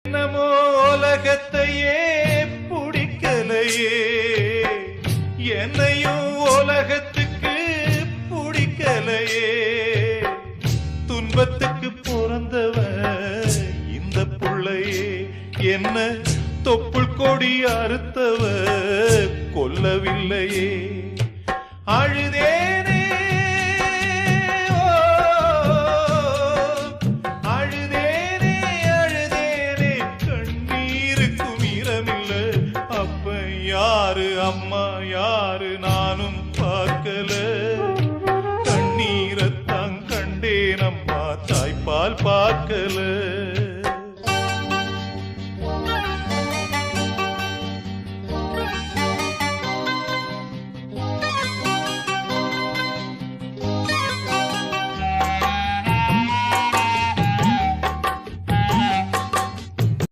என்னமோ உலகத்தையே பிடிக்கலையே, என்னையும் உலகத்துக்கு பிடிக்கலையே. துன்பத்துக்கு பிறந்தவன் இந்த புள்ளையே, என்ன தொப்புள் கொடி அறுத்தவ கொல்லவில்லையே. அழுதேனே அழுதேனே அழுதேனே, கண்ணீருக்கும் ஈரமில்ல. அப்ப யாரு அம்மா யாரு நானும் பார்க்கல. கண்ணீரத்தான் கண்டேன் அம்மா, தாய்ப்பால் பார்க்கல.